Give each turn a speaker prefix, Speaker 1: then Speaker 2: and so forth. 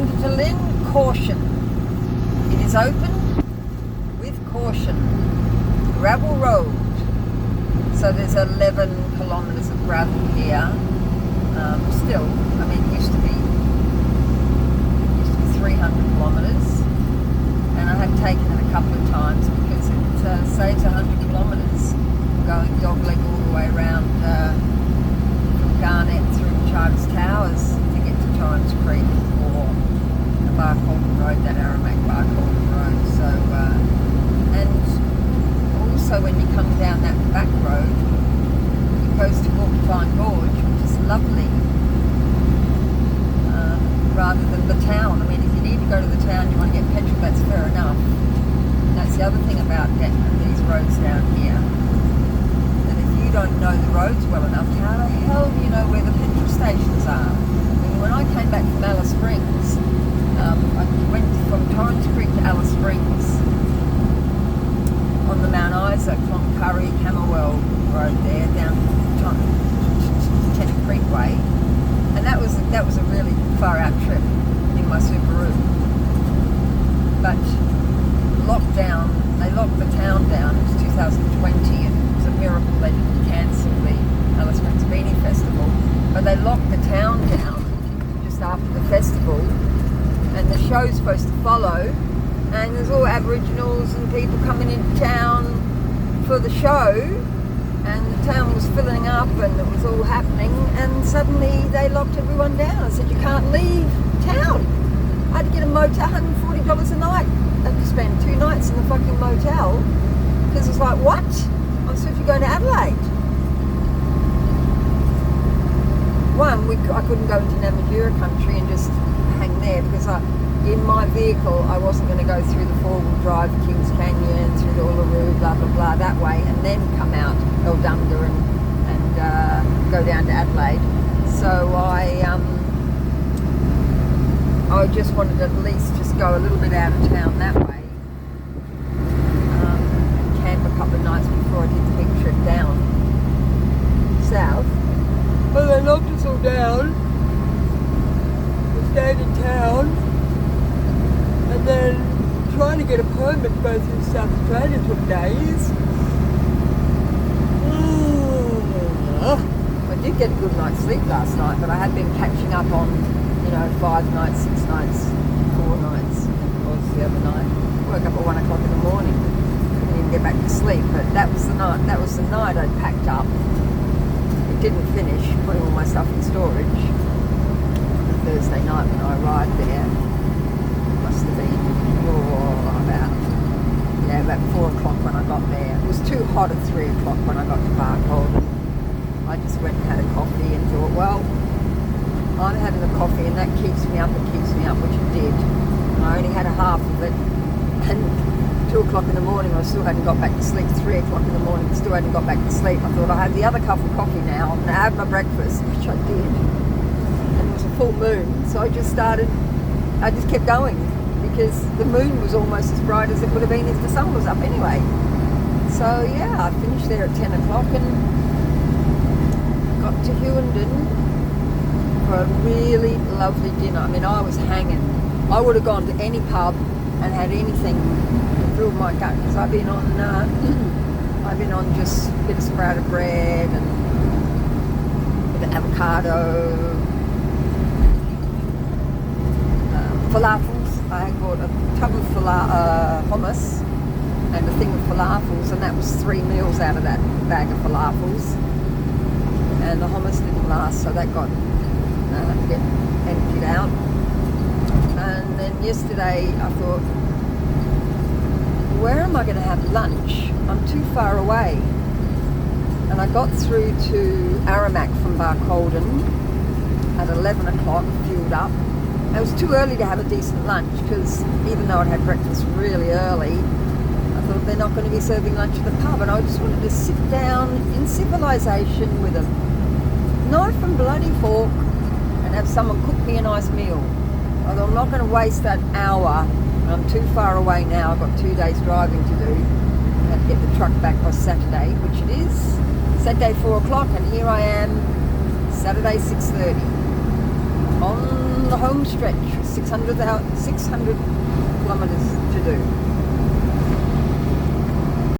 Speaker 1: Hughenden, caution. It is open with caution. Gravel road. So there's 11 kilometres of gravel here. Still, I mean, it used to be 300 kilometres, and I have taken it a couple of times because it saves 100 kilometres going dogleg all the way around from Garnet through Charters Towers to get to Torrens Creek or the Barcaldine Road, that aramac Barcaldine Road. So, and also when you come down that back road, it goes to Porcupine Gorge, which is lovely, rather than the town. I mean, if you need to go to the town, you want to get petrol, that's fair enough. And that's the other thing about these roads down here, that if you don't know the roads well enough, how the hell do you know where the petrol stations are? I mean, when I came back from Alice Springs, I went from Torrens Creek to Alice Springs on the Mount Isa, Cloncurry, Camberwell Road there, down Tennant Creek Way. And that was a really far out trip in my Subaru. But lockdown, they locked the town down. It was 2020, and it was a miracle they didn't cancel the Alice Springs Beanie Festival. But they locked the town down just after the festival, and the show's supposed to follow. And there's all Aboriginals and people coming into town for the show. And the town was filling up and it was all happening, and suddenly they locked everyone down. I said, you can't leave town. I had to get a motel, $140 a night. I had to spend 2 nights in the fucking motel because it's like, what? I'm supposed to be going to Adelaide. One, I couldn't go into Namatjura country and just hang there because in my vehicle I wasn't going to go through the 4-wheel drive Kings Canyon, through the Uluru, blah blah blah that way, and then come out Eldunda and go down to Adelaide. So I just wanted to at least just go a little bit out of town that way, camp a couple of nights before I did the big trip down south. But they locked us all down. We stayed in town, and then trying to get a permit to go through South Australia took days. I did get a good night's sleep last night, but I had been catching up on, 5 nights, 6 nights, 4 nights. It was the other night. Woke up at 1 o'clock in the morning. Couldn't even get back to sleep. But that was the night. That was the night I'd packed up. It didn't finish putting all my stuff in storage. The Thursday night when I arrived there, must have been about 4 o'clock when I got there. It was too hot at 3 o'clock when I got to Barcaldine. I just went and had a coffee and thought, well, I'm having a coffee and that keeps me up, which it did. And I only had a half of it. And 2 o'clock in the morning, I still hadn't got back to sleep. 3 o'clock in the morning, still hadn't got back to sleep. I thought, I have the other cup of coffee now, and I have my breakfast, which I did. And it was a full moon, so I just kept going, because the moon was almost as bright as it would have been if the sun was up anyway. So yeah, I finished there at 10 o'clock and got to Hughenden for a really lovely dinner. I mean, I was hanging. I would have gone to any pub and had anything to fill my gut, because I've been on just a bit of sprouted bread and a bit of avocado, falafels. I had bought a tub of hummus and a thing of falafels, and that was 3 meals out of that bag of falafels. And the hummus didn't last, so that got emptied out. And then yesterday I thought, where am I going to have lunch? I'm too far away. And I got through to Aramac from Barcaldine at 11 o'clock, fueled up. It was too early to have a decent lunch, because even though I'd had breakfast really early, I thought they're not going to be serving lunch at the pub, and I just wanted to sit down in civilization with a knife and bloody fork and have someone cook me a nice meal. I thought, I'm not going to waste that hour, and I'm too far away now. I've got 2 days driving to do. I have to get the truck back by Saturday, which it is. Saturday 4 o'clock, and here I am, Saturday 6:30. On the home stretch, 600 kilometres to do.